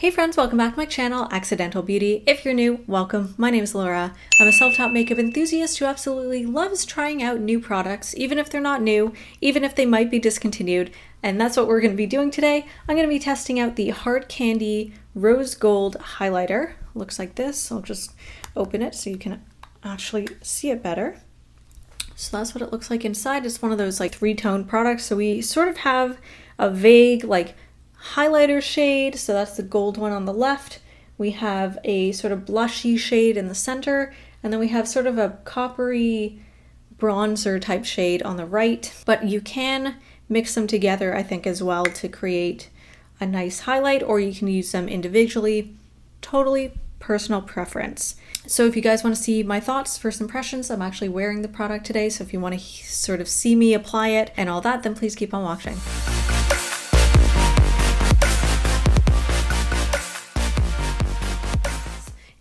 Hey friends, welcome back to my channel, Accidental Beauty. If you're new, welcome. My name is Laura. I'm a self-taught makeup enthusiast who absolutely loves trying out new products, even if they're not new, even if they might be discontinued. And that's what we're going to be doing today. I'm going to be testing out the Hard Candy Rose Gold Highlighter. Looks like this. I'll just open it so you can actually see it better. So that's what it looks like inside. It's one of those like three-tone products. So we sort of have a vague like highlighter shade, so that's the gold one on the left. We have a sort of blushy shade in the center, and then we have sort of a coppery bronzer type shade on the right. But you can mix them together, I think, as well to create a nice highlight, or you can use them individually. Totally personal preference. So if you guys want to see my thoughts, first impressions, I'm actually wearing the product today, so if you want to sort of see me apply it and all that, then please keep on watching.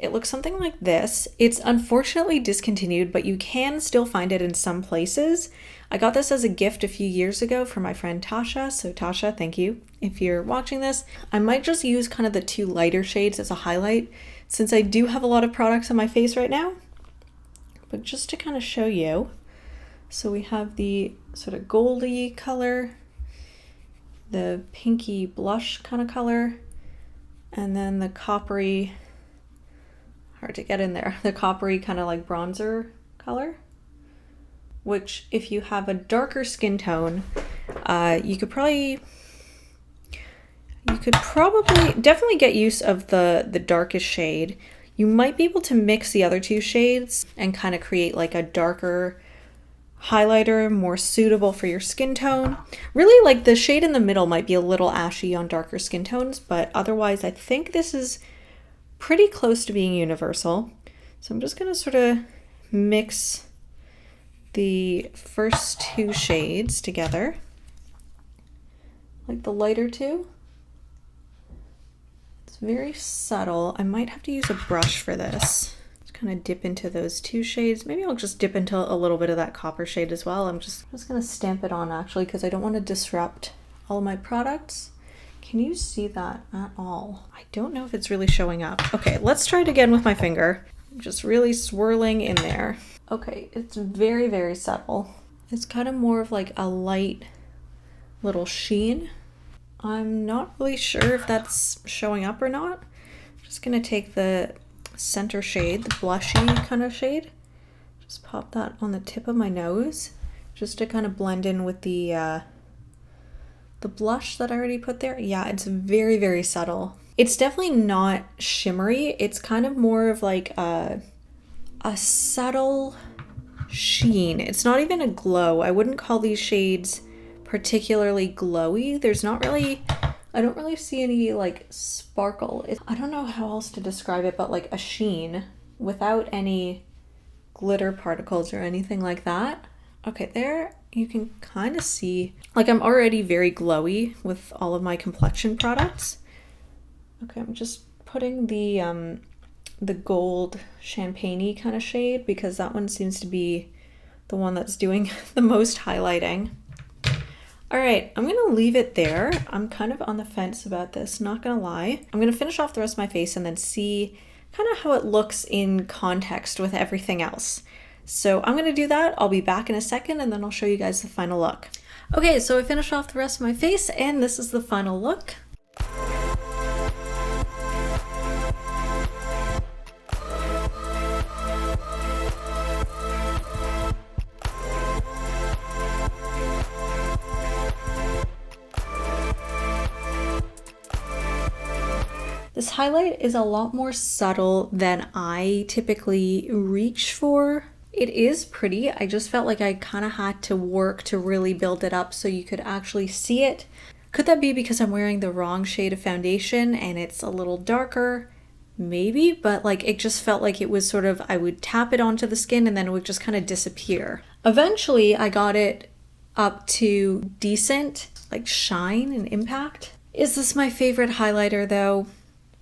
It looks something like this. It's unfortunately discontinued, but you can still find it in some places. I got this as a gift a few years ago from my friend Tasha. So Tasha, thank you if you're watching this. I might just use kind of the two lighter shades as a highlight since I do have a lot of products on my face right now. But just to kind of show you. So we have the sort of goldy color, the pinky blush kind of color, and then the coppery, hard to get in there, the coppery kind of like bronzer color, which if you have a darker skin tone, you could probably definitely get use of the darkest shade. You might be able to mix the other two shades and kind of create like a darker highlighter more suitable for your skin tone. Really, like the shade in the middle might be a little ashy on darker skin tones, but otherwise I think this is pretty close to being universal. So I'm just going to sort of mix the first two shades together, like the lighter two. It's very subtle. I might have to use a brush for this. Just kind of dip into those two shades. Maybe I'll just dip into a little bit of that copper shade as well. I'm just going to stamp it on actually because I don't want to disrupt all of my products. Can you see that at all? I don't know if it's really showing up. Okay, let's try it again with my finger. I'm just really swirling in there. Okay, it's very, very subtle. It's kind of more of like a light little sheen. I'm not really sure if that's showing up or not. I'm just gonna take the center shade, the blushy kind of shade. Just pop that on the tip of my nose, just to kind of blend in with the blush that I already put there. Yeah, it's very, very subtle. It's definitely not shimmery. It's kind of more of like a subtle sheen. It's not even a glow. I wouldn't call these shades particularly glowy. There's not really, I don't really see any like sparkle. I don't know how else to describe it, but like a sheen without any glitter particles or anything like that. Okay, there you can kind of see, like I'm already very glowy with all of my complexion products. Okay, I'm just putting the gold champagne-y kind of shade because that one seems to be the one that's doing the most highlighting. All right, I'm gonna leave it there. I'm kind of on the fence about this, not gonna lie. I'm gonna finish off the rest of my face and then see kind of how it looks in context with everything else. So I'm gonna do that. I'll be back in a second and then I'll show you guys the final look. Okay, so I finished off the rest of my face and this is the final look. This highlight is a lot more subtle than I typically reach for. It is pretty. I just felt like I kind of had to work to really build it up so you could actually see it. Could that be because I'm wearing the wrong shade of foundation and it's a little darker? Maybe, but like it just felt like it was sort of, I would tap it onto the skin and then it would just kind of disappear. Eventually I got it up to decent, like shine and impact. Is this my favorite highlighter though?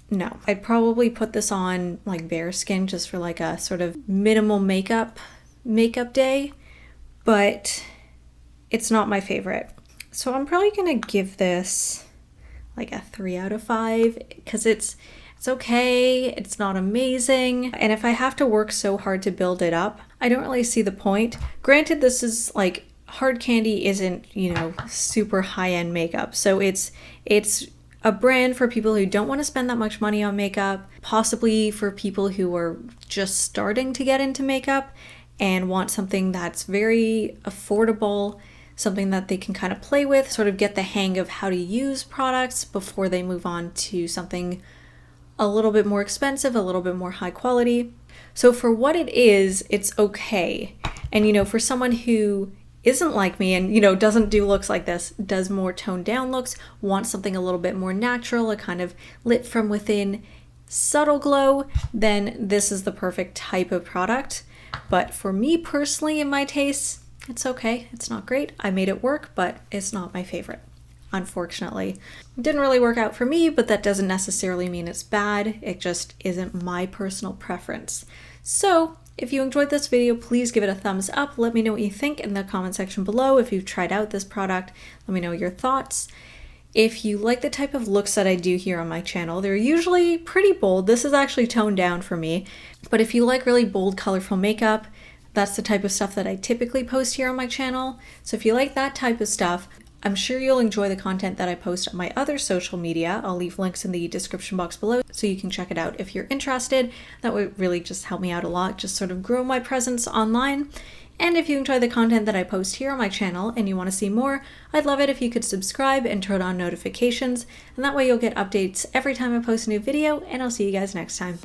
No, I'd probably put this on like bare skin just for like a sort of minimal makeup day, but it's not my favorite. So I'm probably gonna give this like a 3 out of 5 because it's okay, it's not amazing, and if I have to work so hard to build it up, I don't really see the point. Granted, this is like, hard candy isn't, you know, super high-end makeup, so it's a brand for people who don't want to spend that much money on makeup, possibly for people who are just starting to get into makeup and want something that's very affordable, something that they can kind of play with, sort of get the hang of how to use products before they move on to something a little bit more expensive, a little bit more high quality. So for what it is, it's okay. And, you know, for someone who isn't like me and, you know, doesn't do looks like this, does more toned down looks, wants something a little bit more natural, a kind of lit from within subtle glow, then this is the perfect type of product. But for me personally, in my tastes, it's okay. It's not great. I made it work, but it's not my favorite, unfortunately. It didn't really work out for me, but that doesn't necessarily mean it's bad. It just isn't my personal preference. So if you enjoyed this video, please give it a thumbs up. Let me know what you think in the comment section below. If you've tried out this product, let me know your thoughts. If you like the type of looks that I do here on my channel, they're usually pretty bold. This is actually toned down for me. But if you like really bold, colorful makeup, that's the type of stuff that I typically post here on my channel. So if you like that type of stuff, I'm sure you'll enjoy the content that I post on my other social media. I'll leave links in the description box below so you can check it out if you're interested. That would really just help me out a lot, just sort of grow my presence online. And if you enjoy the content that I post here on my channel and you want to see more, I'd love it if you could subscribe and turn on notifications, and that way you'll get updates every time I post a new video, and I'll see you guys next time.